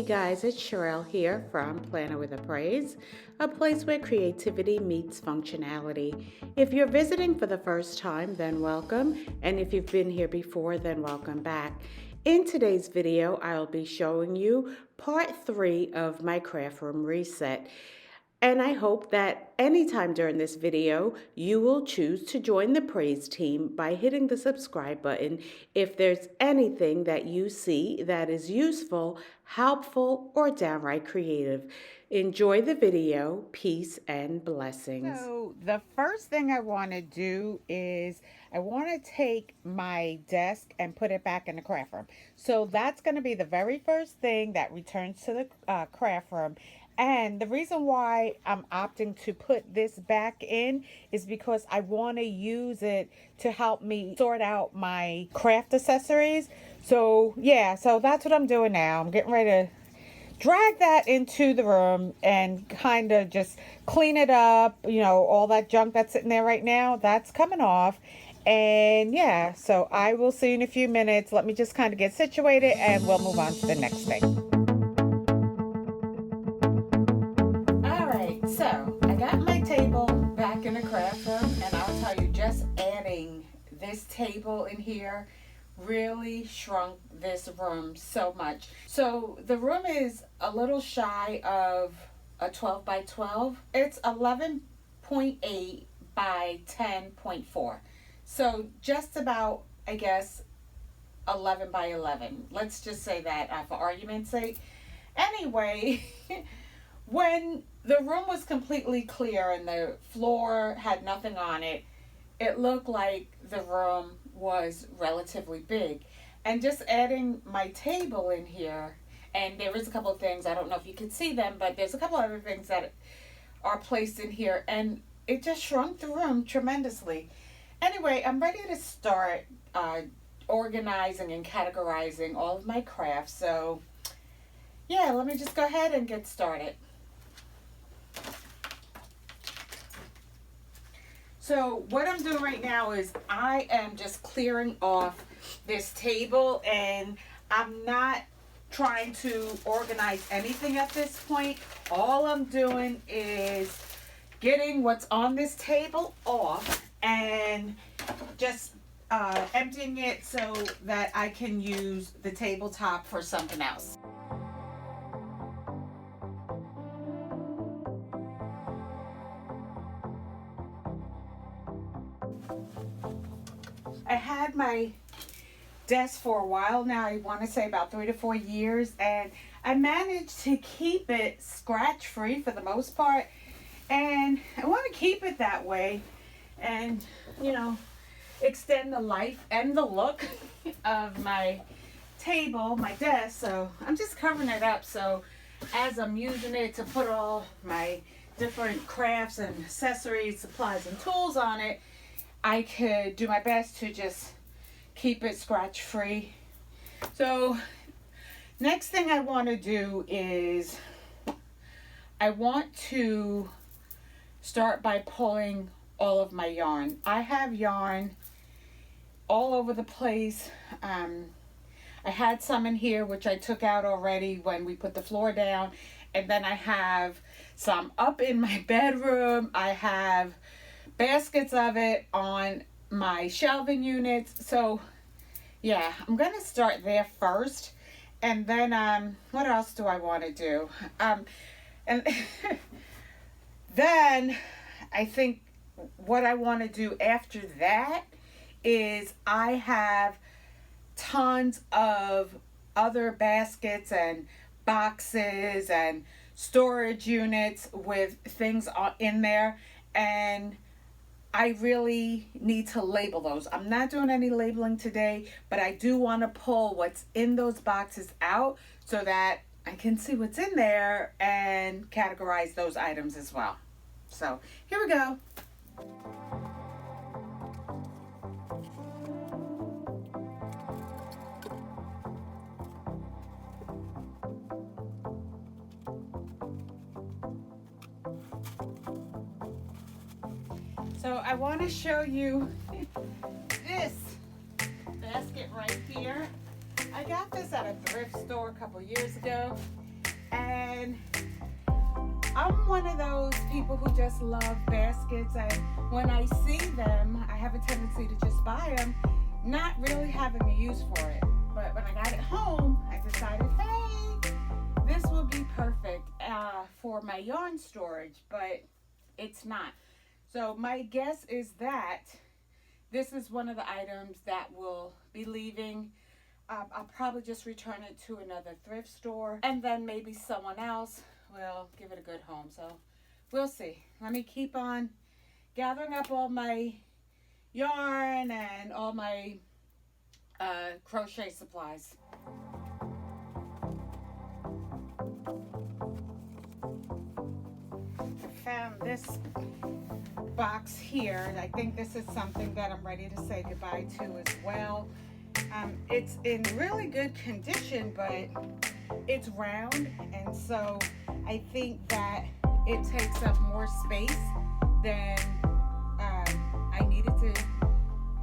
guys, it's Sherelle here from Planner with a Praise, a place where creativity meets functionality. If you're visiting for the first time, then welcome, and if you've been here before, then welcome back. In today's video, I'll be showing you part 3 of my craft room reset. And I hope that anytime during this video, you will choose to join the praise team by hitting the subscribe button if there's anything that you see that is useful, helpful, or downright creative. Enjoy the video. Peace and blessings. So the first thing I want to do is I want to take my desk and put it back in the craft room. So that's going to be the very first thing that returns to the craft room. And the reason why I'm opting to put this back in is because I want to use it to help me sort out my craft accessories. So yeah, so that's what I'm doing now. I'm getting ready to drag that into the room and kind of just clean it up. You know, all that junk that's sitting there right now, that's coming off. And yeah, so I will see you in a few minutes. Let me just kind of get situated and we'll move on to the next thing. So I got my table back in the craft room, and I'll tell you, just adding this table in here really shrunk this room so much. So the room is a little shy of a 12 by 12. It's 11.8 by 10.4. So just about, I guess, 11 by 11. Let's just say that for argument's sake. Anyway, when the room was completely clear and the floor had nothing on it, it looked like the room was relatively big. And just adding my table in here, and there is a couple of things, I don't know if you can see them, but there's a couple other things that are placed in here, and it just shrunk the room tremendously. Anyway, I'm ready to start organizing and categorizing all of my crafts. So yeah, let me just go ahead and get started. So what I'm doing right now is I am just clearing off this table, and I'm not trying to organize anything at this point. All I'm doing is getting what's on this table off and just emptying it so that I can use the tabletop for something else. I had my desk for a while now. I want to say about 3 to 4 years, and I managed to keep it scratch free for the most part, and I want to keep it that way and, you know, extend the life and the look of my table, my desk. So I'm just covering it up, so as I'm using it to put all my different crafts and accessories, supplies, and tools on it, I could do my best to just keep it scratch free. So next thing I want to do is I want to start by pulling all of my yarn. I have yarn all over the place. I had some in here which I took out already when we put the floor down, and then I have some up in my bedroom. I have baskets of it on my shelving units. So yeah, I'm gonna start there first, and then what else do I want to do? And then I think what I want to do after that is I have tons of other baskets and boxes and storage units with things in there, and I really need to label those. I'm not doing any labeling today, but I do want to pull what's in those boxes out so that I can see what's in there and categorize those items as well. So here we go. So I want to show you this basket right here. I got this at a thrift store a couple years ago, And I'm one of those people who just love baskets, and when I see them, I have a tendency to just buy them, not really having a use for it. But when I got it home, I decided, hey, this would be perfect for my yarn storage, but it's not. So my guess is that this is one of the items that will be leaving. I'll probably just return it to another thrift store, and then maybe someone else will give it a good home. So we'll see. Let me keep on gathering up all my yarn and all my crochet supplies. I found this box here. I think this is something that I'm ready to say goodbye to as well. It's in really good condition, but it's round, and so I think that it takes up more space than I needed to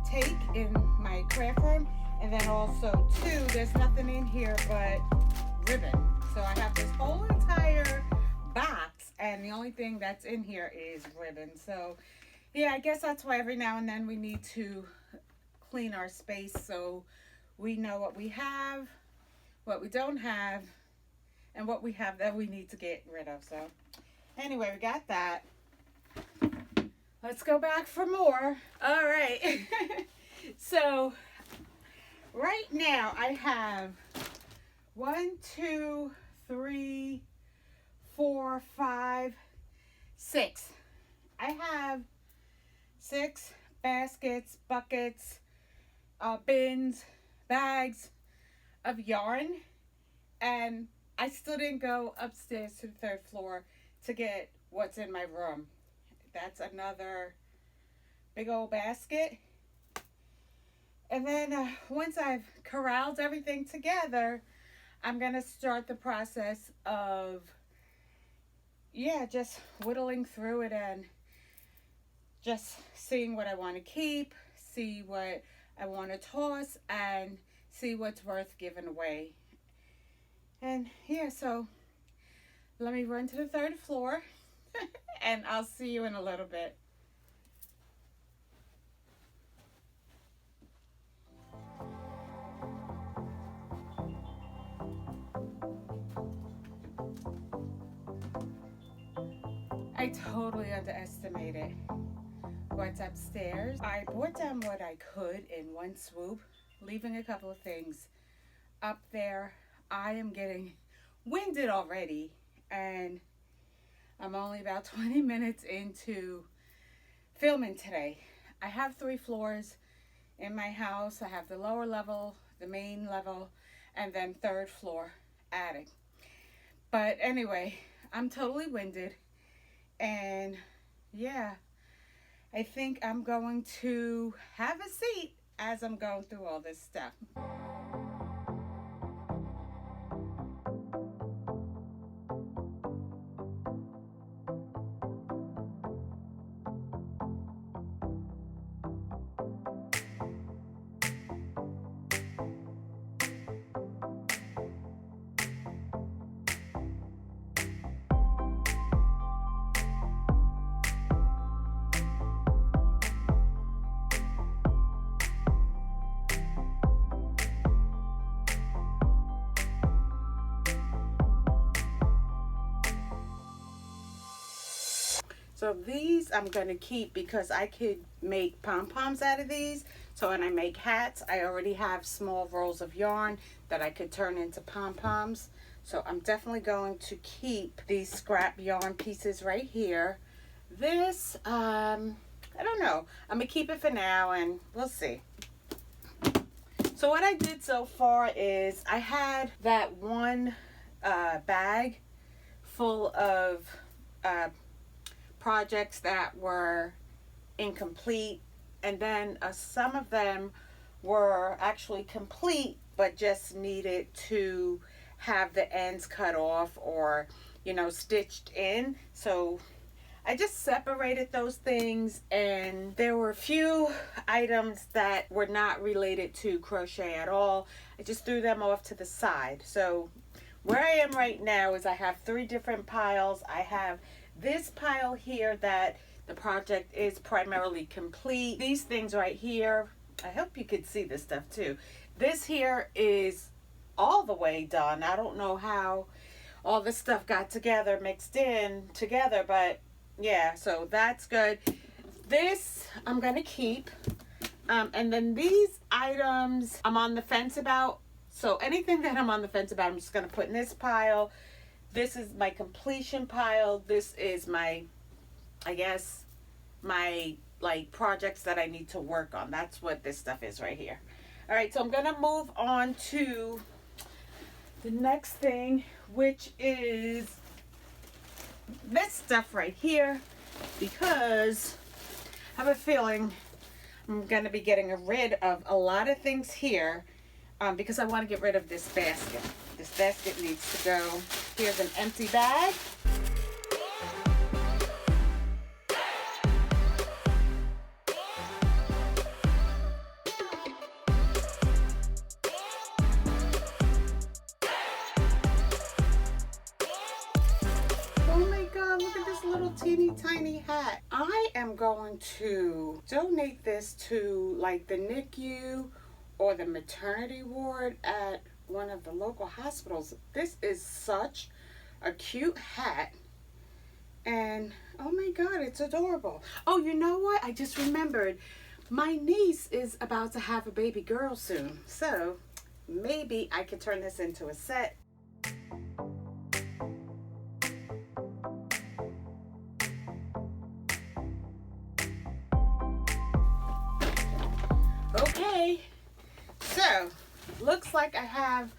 take in my craft room. And then also too, there's nothing in here but ribbon. So I have this whole entire box, and the only thing that's in here is ribbon. So yeah, I guess that's why every now and then we need to clean our space so we know what we have, what we don't have, and what we have that we need to get rid of. So anyway, we got that. Let's go back for more. All right. So right now I have 1, 2, 3, 4, 5, 6. I have 6 baskets, buckets, bins, bags of yarn, and I still didn't go upstairs to the 3rd floor to get what's in my room. That's another big old basket. And then once I've corralled everything together, I'm going to start the process of, just whittling through it and just seeing what I want to keep, see what I want to toss, and see what's worth giving away. And so let me run to the 3rd floor and I'll see you in a little bit. I totally underestimated what's upstairs. I brought down what I could in one swoop, leaving a couple of things up there. I am getting winded already, and I'm only about 20 minutes into filming today. I have 3 floors in my house. I have the lower level, the main level, and then 3rd floor attic. But anyway, I'm totally winded, and I think I'm going to have a seat as I'm going through all this stuff. So these I'm going to keep because I could make pom-poms out of these. So when I make hats, I already have small rolls of yarn that I could turn into pom-poms. So I'm definitely going to keep these scrap yarn pieces right here. This, I don't know. I'm going to keep it for now and we'll see. So what I did so far is I had that one bag full of projects that were incomplete, and then some of them were actually complete but just needed to have the ends cut off or stitched in. So I just separated those things, and there were a few items that were not related to crochet at all. I just threw them off to the side. So where I am right now is I have 3 different piles. I have this pile here that the project is primarily complete. These things right here, I hope you could see this stuff too. This here is all the way done. I don't know how all this stuff got together, mixed in together, but yeah, so that's good. This I'm gonna keep. And then these items I'm on the fence about. So anything that I'm on the fence about, I'm just gonna put in this pile. This is my completion pile. This is my, I guess, my like projects that I need to work on. That's what this stuff is right here. All right, so I'm gonna move on to the next thing, which is this stuff right here, because I have a feeling I'm gonna be getting rid of a lot of things here, because I want to get rid of this basket. This basket needs to go. Here's an empty bag. Oh my God, look at this little teeny tiny hat. I am going to donate this to like the NICU or the maternity ward at one of the local hospitals. This is such a cute hat. And oh my God, it's adorable. Oh, you know what? I just remembered. My niece is about to have a baby girl soon. So maybe I could turn this into a set. Okay, so looks like I have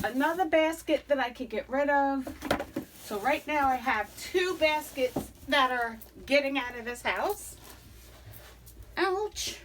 another basket that I could get rid of. So right now I have 2 baskets that are getting out of this house. Ouch.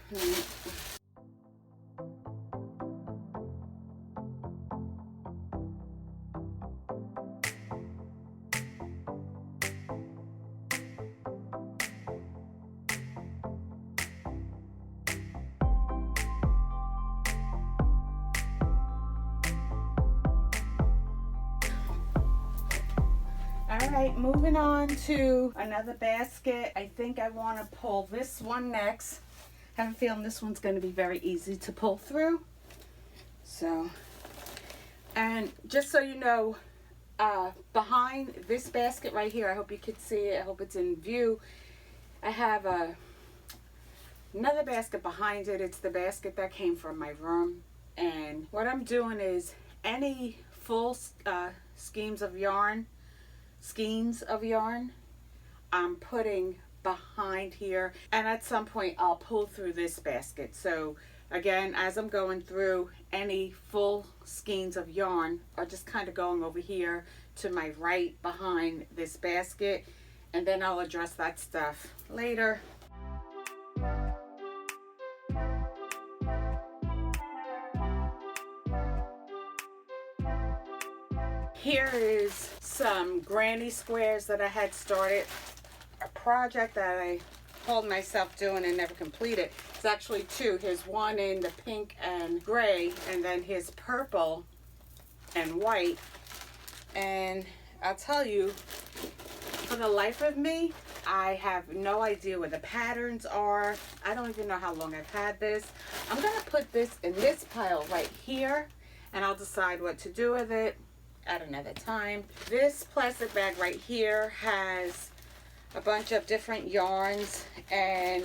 Alright, moving on to another basket. I think I want to pull this one next. I have a feeling this one's going to be very easy to pull through. So, and just so you know, behind this basket right here, I hope you can see it, I hope it's in view, I have another basket behind it. It's the basket that came from my room. And what I'm doing is any full skeins of yarn, I'm putting behind here, and at some point I'll pull through this basket. So again, as I'm going through, any full skeins of yarn are just kind of going over here to my right behind this basket, and then I'll address that stuff later. Here is some granny squares that I had started, a project that I told myself doing and never completed. It's actually 2. Here's one in the pink and gray, and then here's purple and white. And I'll tell you, for the life of me, I have no idea where the patterns are. I don't even know how long I've had this. I'm going to put this in this pile right here, and I'll decide what to do with it at another time. This plastic bag right here has a bunch of different yarns, and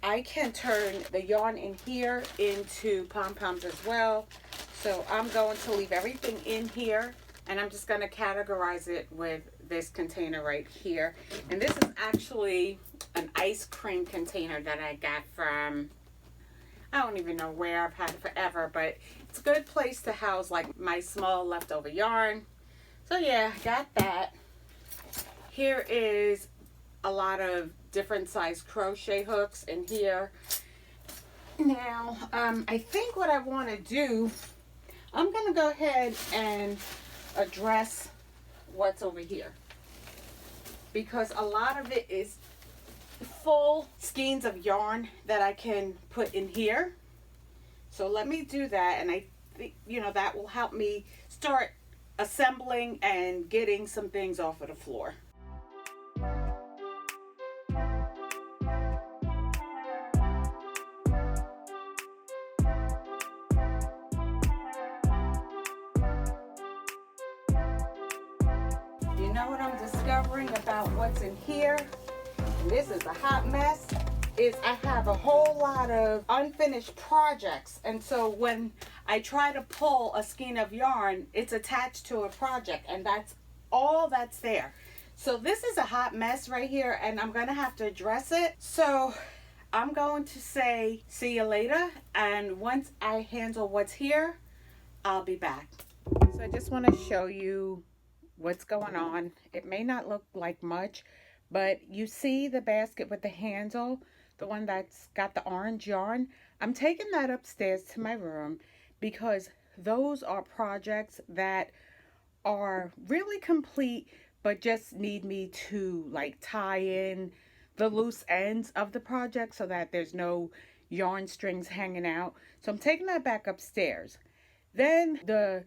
I can turn the yarn in here into pom-poms as well. So I'm going to leave everything in here, and I'm just going to categorize it with this container right here. And this is actually an ice cream container that I got from, I don't even know where, I've had it forever, but it's a good place to house like my small leftover yarn. So yeah, got that. Here is a lot of different size crochet hooks in here. Now, I think what I want to do, I'm going to go ahead and address what's over here, because a lot of it is full skeins of yarn that I can put in here. So let me do that, and I think, you know, that will help me start assembling and getting some things off of the floor. You know what I'm discovering about what's in here? And this is a hot mess. Is I have a whole lot of unfinished projects, and so when I try to pull a skein of yarn, it's attached to a project, and that's all that's there. So this is a hot mess right here, and I'm gonna have to address it. So I'm going to say see you later, and once I handle what's here, I'll be back. So I just want to show you what's going on. It may not look like much, but you see the basket with the handle, the one that's got the orange yarn. I'm taking that upstairs to my room because those are projects that are really complete but just need me to like tie in the loose ends of the project so that there's no yarn strings hanging out. So I'm taking that back upstairs. Then the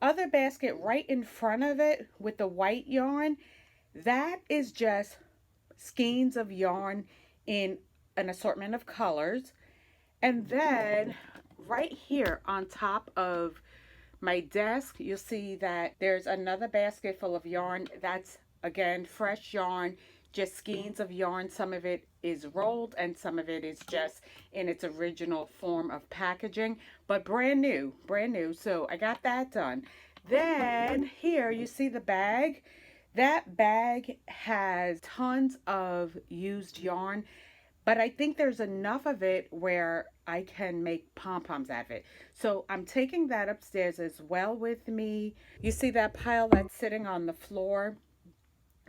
other basket right in front of it with the white yarn, that is just skeins of yarn in an assortment of colors. And then right here on top of my desk, you'll see that there's another basket full of yarn. That's again fresh yarn, just skeins of yarn. Some of it is rolled and some of it is just in its original form of packaging, but brand new. So I got that done. Then here you see the bag. That bag has tons of used yarn, but I think there's enough of it where I can make pom-poms out of it. So I'm taking that upstairs as well with me. You see that pile that's sitting on the floor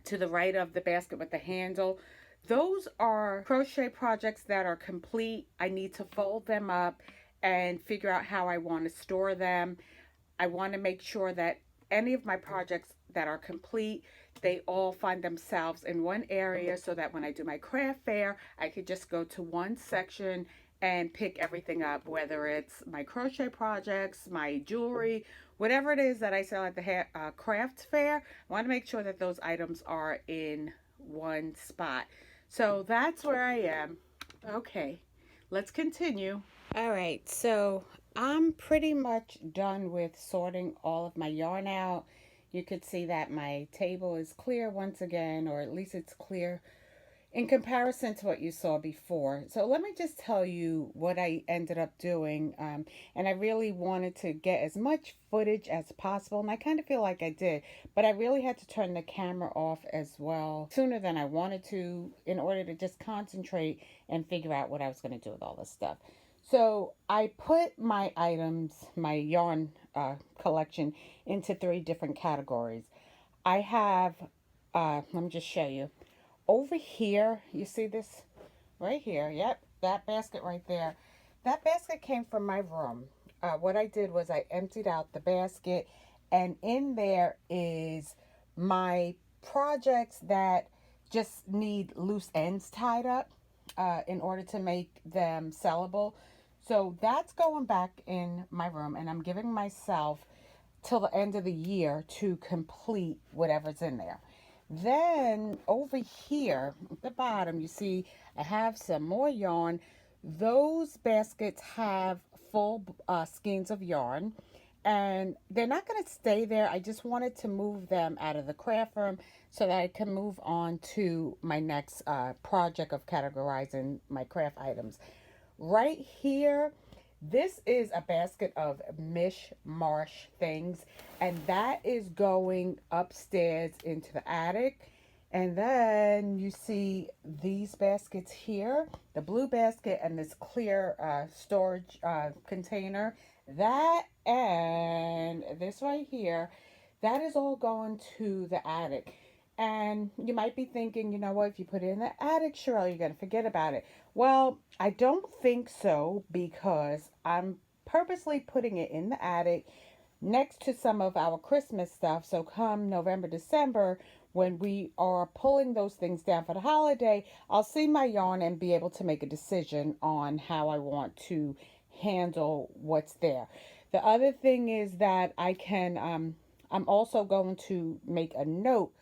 to the right of the basket with the handle? Those are crochet projects that are complete. I need to fold them up and figure out how I want to store them. I want to make sure that any of my projects that are complete, they all find themselves in one area so that when I do my craft fair, I could just go to one section and pick everything up, whether it's my crochet projects, my jewelry, whatever it is that I sell at the craft fair. I want to make sure that those items are in one spot. So that's where I am. Okay, let's continue. All right, so I'm pretty much done with sorting all of my yarn out. You could see that my table is clear once again, or at least it's clear in comparison to what you saw before. So let me just tell you what I ended up doing. And I really wanted to get as much footage as possible, and I kind of feel like I did, but I really had to turn the camera off as well sooner than I wanted to in order to just concentrate and figure out what I was going to do with all this stuff. So I put my items, my yarn collection, into 3 different categories. I have, let me just show you. Over here, you see this right here? Yep, that basket right there. That basket came from my room. What I did was I emptied out the basket, and in there is my projects that just need loose ends tied up in order to make them sellable. So that's going back in my room, and I'm giving myself till the end of the year to complete whatever's in there. Then over here at the bottom, you see I have some more yarn. Those baskets have full skeins of yarn, and they're not going to stay there. I just wanted to move them out of the craft room so that I can move on to my next project of categorizing my craft items. Right here, this is a basket of mishmash things, and that is going upstairs into the attic. And then you see these baskets here, the blue basket and this clear storage container. That and this right here, that is all going to the attic. And you might be thinking, you know what, if you put it in the attic, Cheryl, you're going to forget about it. Well, I don't think so, because I'm purposely putting it in the attic next to some of our Christmas stuff. So come November, December, when we are pulling those things down for the holiday, I'll see my yarn and be able to make a decision on how I want to handle what's there. The other thing is that I I'm also going to make a note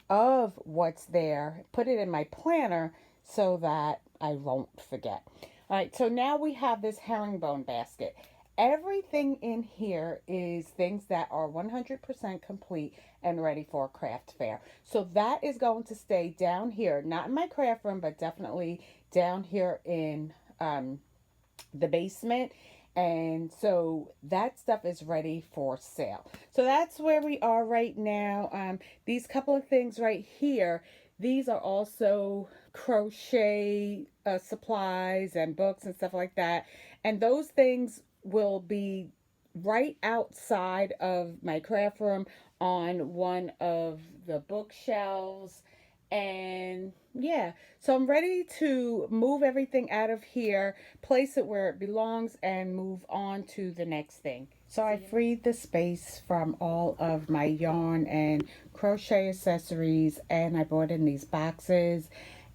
of what's there, put it in my planner so that I won't forget. All right, so now we have this herringbone basket. Everything in here is things that are 100% complete and ready for a craft fair. So that is going to stay down here, not in my craft room, but definitely down here in the basement. And so that stuff is ready for sale. So that's where we are right now. These couple of things right here, these are also crochet supplies and books and stuff like that. And those things will be right outside of my craft room on one of the bookshelves. And yeah, so I'm ready to move everything out of here, place it where it belongs, and move on to the next thing. So I freed the space from all of my yarn and crochet accessories, and I brought in these boxes.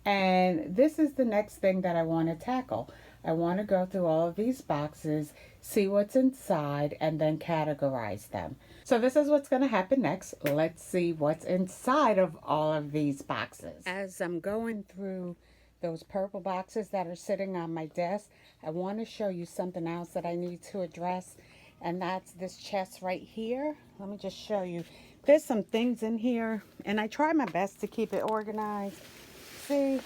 And this is the next thing that I want to tackle. I want to go through all of these boxes, see what's inside, and then categorize them. So this is what's going to happen next. Let's see what's inside of all of these boxes. As I'm going through those purple boxes that are sitting on my desk, I want to show you something else that I need to address, and that's this chest right here. Let me just show you. There's some things in here, and I try my best to keep it organized. See,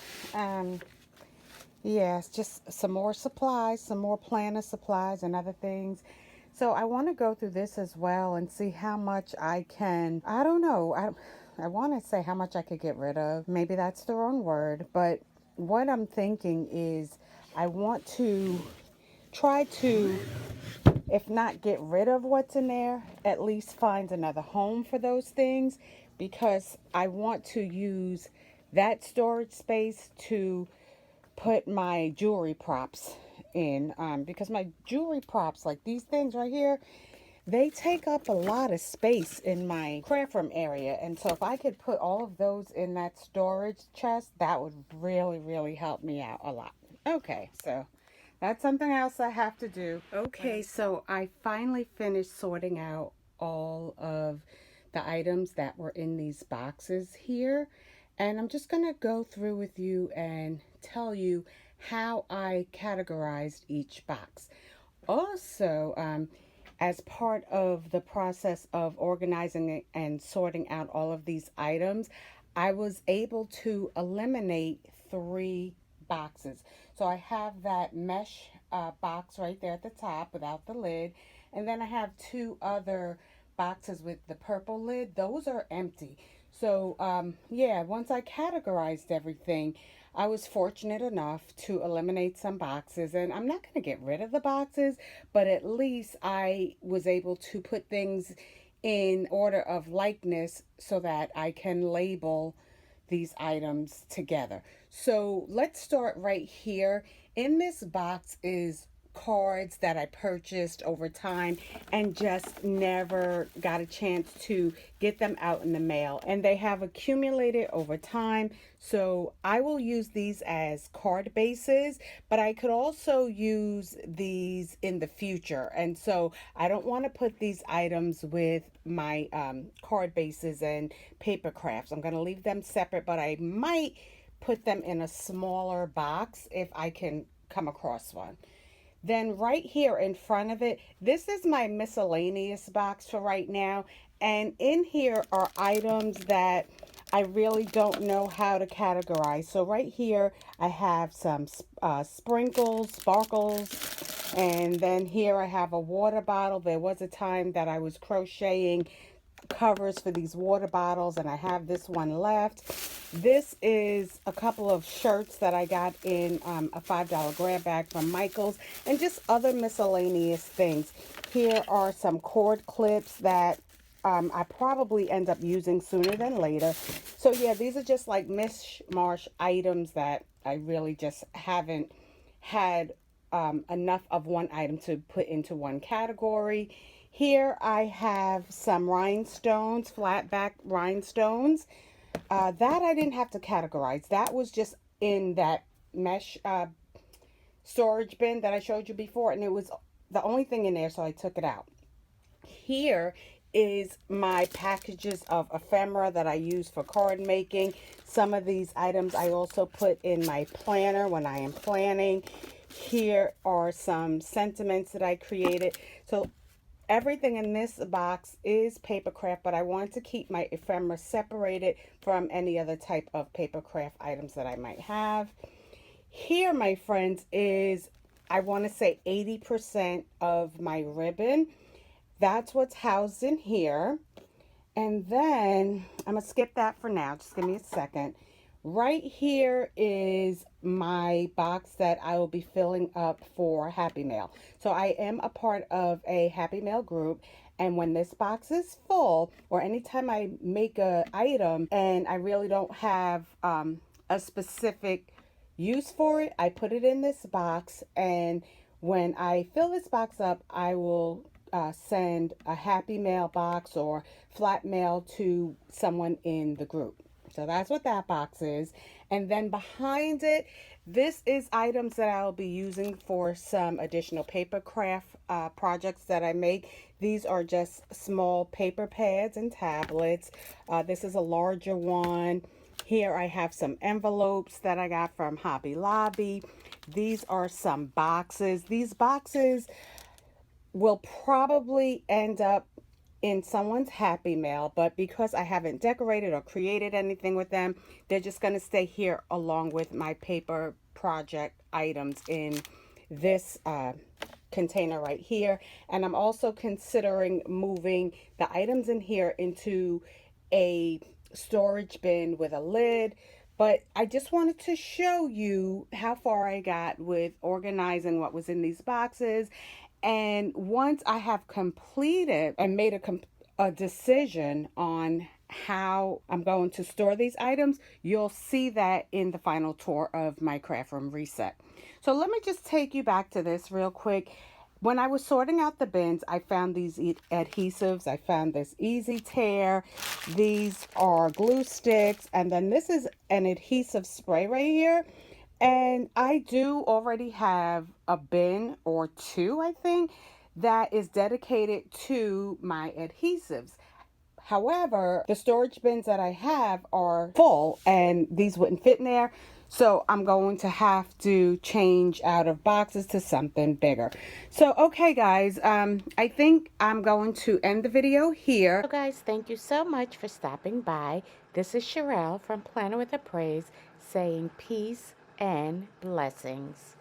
yeah, it's just some more supplies, some more planner supplies and other things. So I want to go through this as well and see how much I can, I don't know, I want to say how much I could get rid of. Maybe that's the wrong word, but what I'm thinking is I want to try to, if not get rid of what's in there, at least find another home for those things, because I want to use that storage space to put my jewelry props in, because my jewelry props, like these things right here, they take up a lot of space in my craft room area. And so if I could put all of those in that storage chest, that would really help me out a lot. Okay, so that's something else I have to do. Okay, so I finally finished sorting out all of the items that were in these boxes here. And I'm just going to go through with you and tell you how I categorized each box. Also, as part of the process of organizing and sorting out all of these items, I was able to eliminate 3 boxes. So I have that mesh box right there at the top without the lid. And then I have 2 other boxes with the purple lid. Those are empty. So, yeah, once I categorized everything, I was fortunate enough to eliminate some boxes. And I'm not going to get rid of the boxes, but at least I was able to put things in order of likeness so that I can label these items together. So let's start right here. In this box is cards that I purchased over time and just never got a chance to get them out in the mail, and they have accumulated over time. So I will use these as card bases, but I could also use these in the future. And so I don't want to put these items with my card bases and paper crafts. I'm going to leave them separate, but I might put them in a smaller box if I can come across one. Then right here in front of it, this is my miscellaneous box for right now. And in here are items that I really don't know how to categorize. So right here, I have some sprinkles, sparkles. And then here I have a water bottle. There was a time that I was crocheting covers for these water bottles, and I have this one left. This is a couple of shirts that I got in a $5 grab bag from Michaels, and just other miscellaneous things. Here are some cord clips that I probably end up using sooner than later. So yeah, these are just like mishmash items that I really just haven't had enough of one item to put into one category. Here I have some rhinestones, flat back rhinestones. That I didn't have to categorize. That was just in that mesh storage bin that I showed you before, and it was the only thing in there, so I took it out. Here is my packages of ephemera that I use for card making. Some of these items I also put in my planner when I am planning. Here are some sentiments that I created. So everything in this box is paper craft, but I want to keep my ephemera separated from any other type of paper craft items that I might have. Here, my friends, is, I want to say, 80% of my ribbon. That's what's housed in here. And then I'm going to skip that for now. Just give me a second. Right here is my box that I will be filling up for Happy Mail. So I am a part of a Happy Mail group. And when this box is full, or anytime I make a item and I really don't have a specific use for it, I put it in this box. And when I fill this box up, I will send a Happy Mail box or flat mail to someone in the group. So that's what that box is. And then behind it, this is items that I'll be using for some additional paper craft projects that I make. These are just small paper pads and tablets. This is a larger one. Here I have some envelopes that I got from Hobby Lobby. These are some boxes. These boxes will probably end up in someone's Happy Mail, but because I haven't decorated or created anything with them, they're just going to stay here along with my paper project items in this container right here. And I'm also considering moving the items in here into a storage bin with a lid. But I just wanted to show you how far I got with organizing what was in these boxes. And once I have completed and made a decision on how I'm going to store these items, you'll see that in the final tour of my craft room reset. So let me just take you back to this real quick. When I was sorting out the bins, I found these adhesives. I found this Easy Tear. These are glue sticks. And then this is an adhesive spray right here. And I do already have a bin or two, I think, that is dedicated to my adhesives. However, the storage bins that I have are full and these wouldn't fit in there. So I'm going to have to change out of boxes to something bigger. So, okay, guys, I think I'm going to end the video here. So, guys, thank you so much for stopping by. This is Sherelle from Planner with a Praise saying peace and blessings.